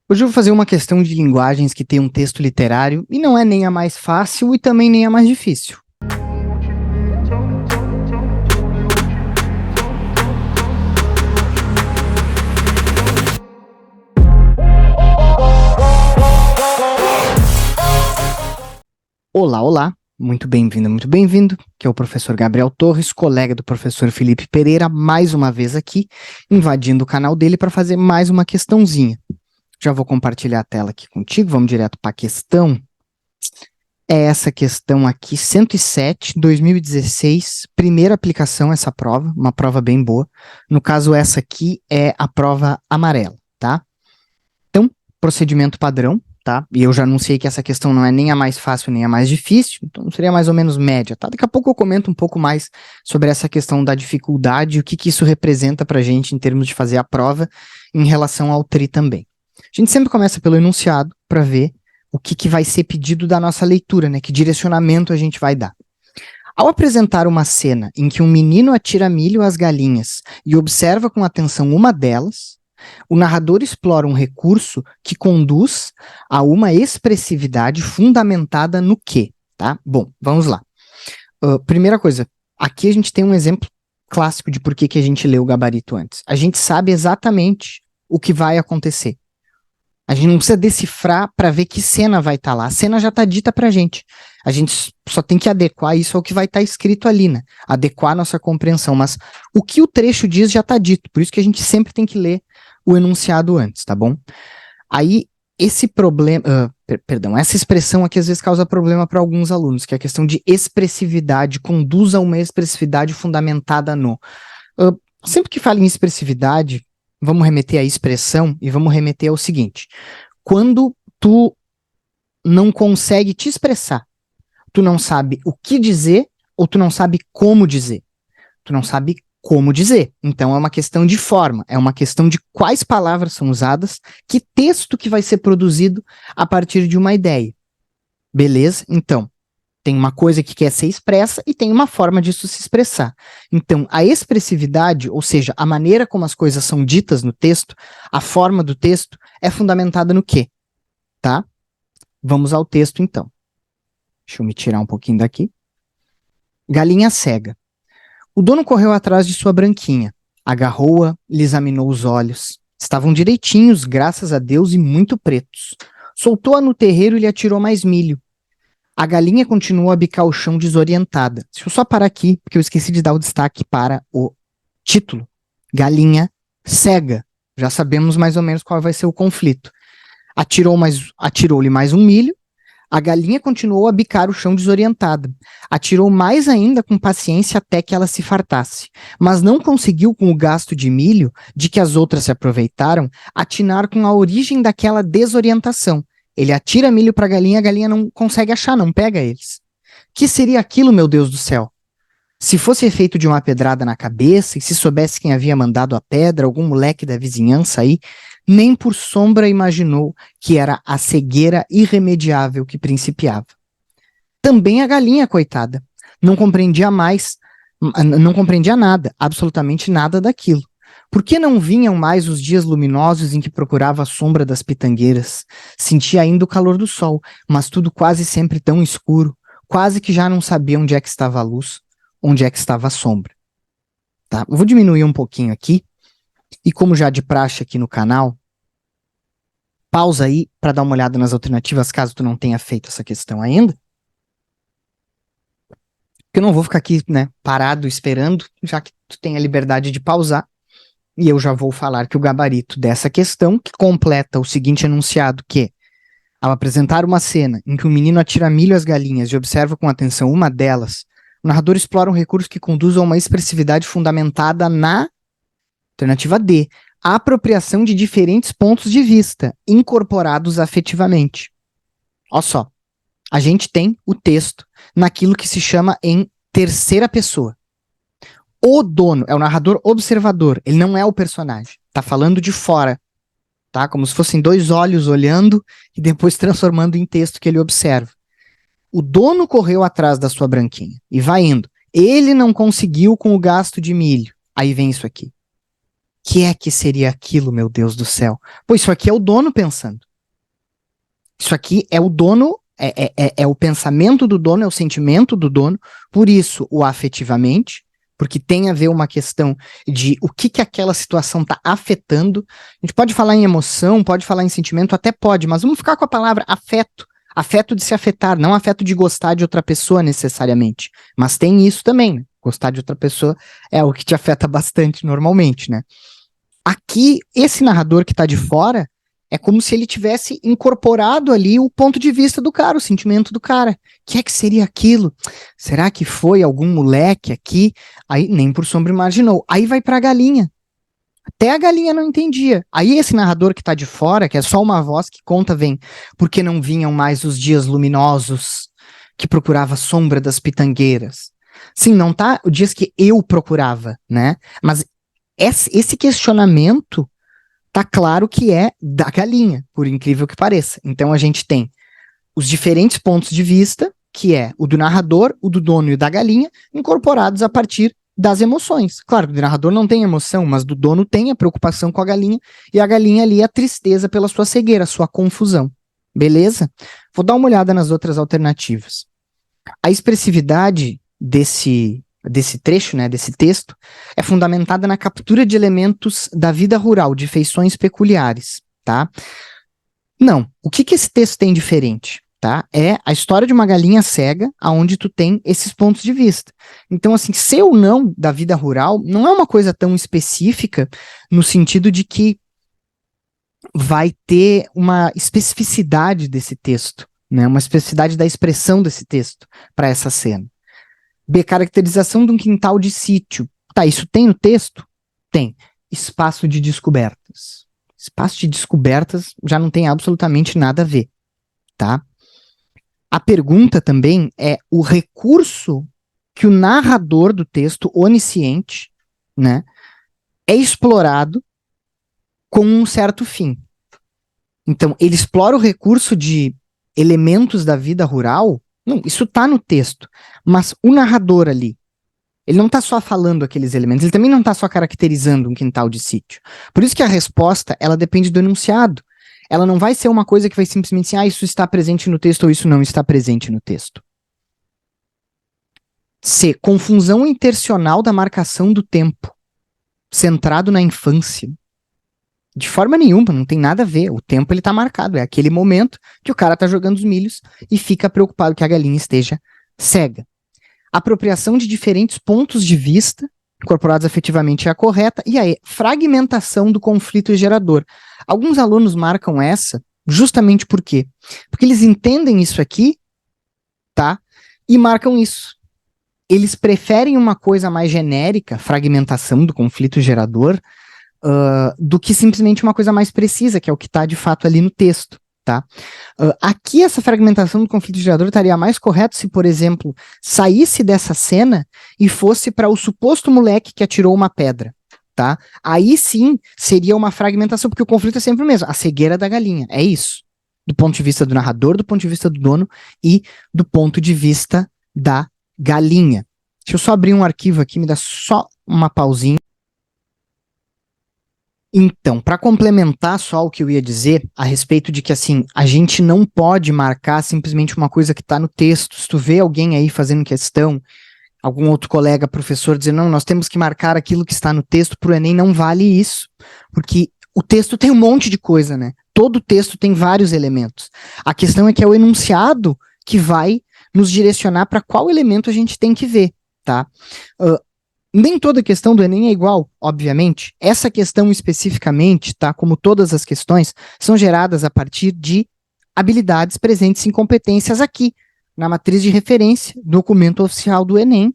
Hoje eu vou fazer uma questão de linguagens que tem um texto literário e não é nem a mais fácil e também nem a mais difícil. Olá, olá, muito bem-vinda, muito bem-vindo, que é o professor Gabriel Torres, colega do professor Felipe Pereira, mais uma vez aqui, invadindo o canal dele para fazer mais uma questãozinha. Já vou compartilhar a tela aqui contigo, vamos direto para a questão. É essa questão aqui, 107, 2016, primeira aplicação essa prova, uma prova bem boa. No caso, essa aqui é a prova amarela, tá? Então, procedimento padrão, tá? E eu já anunciei que essa questão não é nem a mais fácil nem a mais difícil, então seria mais ou menos média, tá? Daqui a pouco eu comento um pouco mais sobre essa questão da dificuldade e o que que isso representa pra gente em termos de fazer a prova em relação ao TRI também. A gente sempre começa pelo enunciado para ver o que que vai ser pedido da nossa leitura, né? Que direcionamento a gente vai dar. Ao apresentar uma cena em que um menino atira milho às galinhas e observa com atenção uma delas, o narrador explora um recurso que conduz a uma expressividade fundamentada no quê, tá? Bom, vamos lá. Primeira coisa, aqui a gente tem um exemplo clássico de por que a gente lê o gabarito antes. A gente sabe exatamente o que vai acontecer. A gente não precisa decifrar para ver que cena vai estar lá. A cena já está dita para a gente. A gente só tem que adequar isso ao que vai estar escrito ali, né? Adequar a nossa compreensão. Mas o que o trecho diz já está dito. Por isso que a gente sempre tem que ler o enunciado antes, tá bom? Aí, esse problema... essa expressão aqui às vezes causa problema para alguns alunos, que é a questão de expressividade, conduz a uma expressividade fundamentada no... sempre que fala em expressividade, vamos remeter à expressão e vamos remeter ao seguinte: quando tu não consegue te expressar, tu não sabe o que dizer ou tu não sabe como dizer. Tu não sabe como dizer. Então é uma questão de forma, é uma questão de quais palavras são usadas, que texto que vai ser produzido a partir de uma ideia. Beleza? Então, tem uma coisa que quer ser expressa e tem uma forma disso se expressar. Então, a expressividade, ou seja, a maneira como as coisas são ditas no texto, a forma do texto, é fundamentada no quê? Tá? Vamos ao texto, então. Deixa eu me tirar um pouquinho daqui. Galinha cega. O dono correu atrás de sua branquinha, agarrou-a, lhe examinou os olhos. Estavam direitinhos, graças a Deus, e muito pretos. Soltou-a no terreiro e lhe atirou mais milho. A galinha continuou a bicar o chão desorientada. Deixa eu só parar aqui, porque eu esqueci de dar o destaque para o título. Galinha cega. Já sabemos mais ou menos qual vai ser o conflito. Atirou-lhe mais um milho. A galinha continuou a bicar o chão desorientada. Atirou mais ainda com paciência até que ela se fartasse. Mas não conseguiu, com o gasto de milho, de que as outras se aproveitaram, atinar com a origem daquela desorientação. Ele atira milho para a galinha não consegue achar, não pega eles. Que seria aquilo, meu Deus do céu? Se fosse efeito de uma pedrada na cabeça, e se soubesse quem havia mandado a pedra, algum moleque da vizinhança aí, nem por sombra imaginou que era a cegueira irremediável que principiava. Também a galinha, coitada, não compreendia nada, absolutamente nada daquilo. Por que não vinham mais os dias luminosos em que procurava a sombra das pitangueiras? Sentia ainda o calor do sol, mas tudo quase sempre tão escuro, quase que já não sabia onde é que estava a luz, onde é que estava a sombra. Tá? Eu vou diminuir um pouquinho aqui, e como já de praxe aqui no canal, pausa aí para dar uma olhada nas alternativas, caso tu não tenha feito essa questão ainda. Porque eu não vou ficar aqui, né, parado esperando, já que tu tem a liberdade de pausar. E eu já vou falar que o gabarito dessa questão, que completa o seguinte enunciado, que, ao apresentar uma cena em que um menino atira milho às galinhas e observa com atenção uma delas, o narrador explora um recurso que conduz a uma expressividade fundamentada na alternativa D, a apropriação de diferentes pontos de vista, incorporados afetivamente. Olha só, a gente tem o texto naquilo que se chama em terceira pessoa. O dono é o narrador observador, ele não é o personagem, tá falando de fora, tá? Como se fossem dois olhos olhando e depois transformando em texto que ele observa. O dono correu atrás da sua branquinha e vai indo. Ele não conseguiu com o gasto de milho. Aí vem isso aqui. Que é que seria aquilo, meu Deus do céu? Pô, isso aqui é o dono pensando. Isso aqui é o dono, é o pensamento do dono, é o sentimento do dono, por isso o afetivamente, porque tem a ver uma questão de o que aquela situação está afetando. A gente pode falar em emoção, pode falar em sentimento, até pode, mas vamos ficar com a palavra afeto. Afeto de se afetar, não afeto de gostar de outra pessoa necessariamente. Mas tem isso também, né? Gostar de outra pessoa é o que te afeta bastante normalmente, né? Aqui, esse narrador que está de fora, é como se ele tivesse incorporado ali o ponto de vista do cara, o sentimento do cara. O que é que seria aquilo? Será que foi algum moleque aqui? Aí nem por sombra imaginou. Aí vai pra galinha. Até a galinha não entendia. Aí esse narrador que tá de fora, que é só uma voz que conta, vem. Porque não vinham mais os dias luminosos, que procurava a sombra das pitangueiras. Sim, não tá os dias que eu procurava, né? Mas esse questionamento tá claro que é da galinha, por incrível que pareça. Então a gente tem os diferentes pontos de vista, que é o do narrador, o do dono e o da galinha, incorporados a partir das emoções. Claro, o narrador não tem emoção, mas do dono tem a preocupação com a galinha, e a galinha ali a tristeza pela sua cegueira, a sua confusão. Beleza? Vou dar uma olhada nas outras alternativas. A expressividade desse trecho, né, desse texto, é fundamentada na captura de elementos da vida rural, de feições peculiares, tá? Não. O que esse texto tem diferente? Tá? É a história de uma galinha cega, aonde tu tem esses pontos de vista. Então, assim, ser ou não da vida rural não é uma coisa tão específica no sentido de que vai ter uma especificidade desse texto, né? Uma especificidade da expressão desse texto para essa cena. B, caracterização de um quintal de sítio. Tá, isso tem no texto? Tem. Espaço de descobertas. Espaço de descobertas já não tem absolutamente nada a ver, tá? A pergunta também é o recurso que o narrador do texto, onisciente, né, é explorado com um certo fim. Então, ele explora o recurso de elementos da vida rural. Não, isso está no texto, mas o narrador ali, ele não está só falando aqueles elementos, ele também não está só caracterizando um quintal de sítio. Por isso que a resposta, ela depende do enunciado. Ela não vai ser uma coisa que vai simplesmente assim, isso está presente no texto ou isso não está presente no texto. C, confusão intencional da marcação do tempo, centrado na infância. De forma nenhuma, não tem nada a ver. O tempo ele tá marcado, é aquele momento que o cara tá jogando os milhos e fica preocupado que a galinha esteja cega. Apropriação de diferentes pontos de vista, incorporados afetivamente é a correta, e aí, fragmentação do conflito gerador. Alguns alunos marcam essa justamente por quê? Porque eles entendem isso aqui, tá? E marcam isso. Eles preferem uma coisa mais genérica, fragmentação do conflito gerador, do que simplesmente uma coisa mais precisa, que é o que está de fato ali no texto, tá? Aqui essa fragmentação do conflito gerador estaria mais correto se, por exemplo, saísse dessa cena e fosse para o suposto moleque que atirou uma pedra, tá? Aí sim seria uma fragmentação, porque o conflito é sempre o mesmo, a cegueira da galinha, é isso. Do ponto de vista do narrador, do ponto de vista do dono e do ponto de vista da galinha. Deixa eu só abrir um arquivo aqui, me dá só uma pausinha. Então, para complementar só o que eu ia dizer a respeito de que, assim, a gente não pode marcar simplesmente uma coisa que está no texto. Se tu vê alguém aí fazendo questão, algum outro colega, professor, dizendo, não, nós temos que marcar aquilo que está no texto para o Enem, não vale isso. Porque o texto tem um monte de coisa, né? Todo texto tem vários elementos. A questão é que é o enunciado que vai nos direcionar para qual elemento a gente tem que ver, tá? Nem toda questão do Enem é igual, obviamente. Essa questão especificamente, tá, como todas as questões, são geradas a partir de habilidades presentes em competências aqui, na matriz de referência, documento oficial do Enem.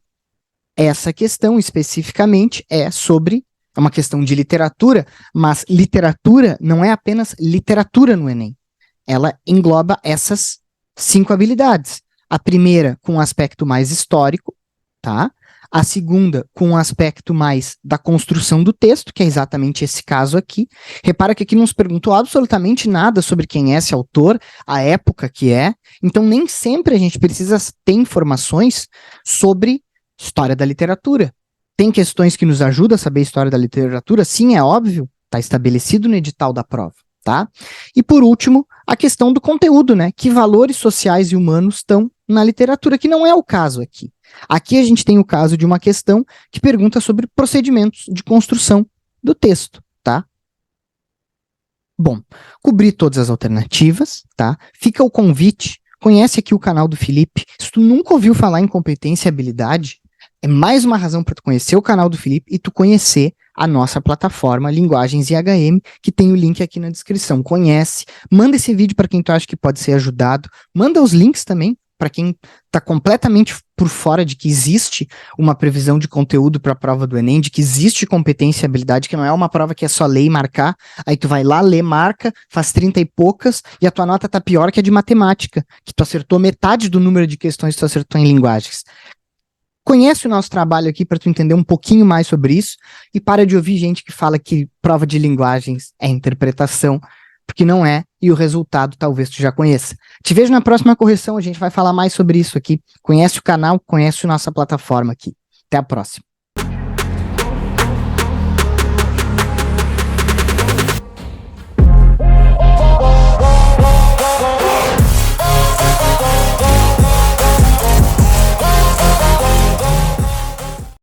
Essa questão especificamente é uma questão de literatura, mas literatura não é apenas literatura no Enem. Ela engloba essas 5 habilidades. A primeira com um aspecto mais histórico, tá? A segunda, com um aspecto mais da construção do texto, que é exatamente esse caso aqui. Repara que aqui não se perguntou absolutamente nada sobre quem é esse autor, a época que é. Então, nem sempre a gente precisa ter informações sobre história da literatura. Tem questões que nos ajudam a saber a história da literatura? Sim, é óbvio, está estabelecido no edital da prova, tá? E por último, a questão do conteúdo, né? Que valores sociais e humanos estão na literatura, que não é o caso aqui. Aqui a gente tem o caso de uma questão que pergunta sobre procedimentos de construção do texto, tá? Bom, cobri todas as alternativas, tá? Fica o convite, conhece aqui o canal do Felipe. Se tu nunca ouviu falar em competência e habilidade, é mais uma razão para tu conhecer o canal do Felipe e tu conhecer a nossa plataforma Linguagens IHM, que tem o link aqui na descrição. Conhece, manda esse vídeo para quem tu acha que pode ser ajudado, manda os links também para quem está completamente por fora de que existe uma previsão de conteúdo para a prova do Enem, de que existe competência e habilidade, que não é uma prova que é só ler e marcar, aí tu vai lá, lê, marca, faz 30 e poucas, e a tua nota tá pior que a de matemática, que tu acertou metade do número de questões que tu acertou em linguagens. Conhece o nosso trabalho aqui para tu entender um pouquinho mais sobre isso e para de ouvir gente que fala que prova de linguagens é interpretação, porque não é, e o resultado talvez tu já conheça. Te vejo na próxima correção, a gente vai falar mais sobre isso aqui. Conhece o canal, conhece a nossa plataforma aqui. Até a próxima.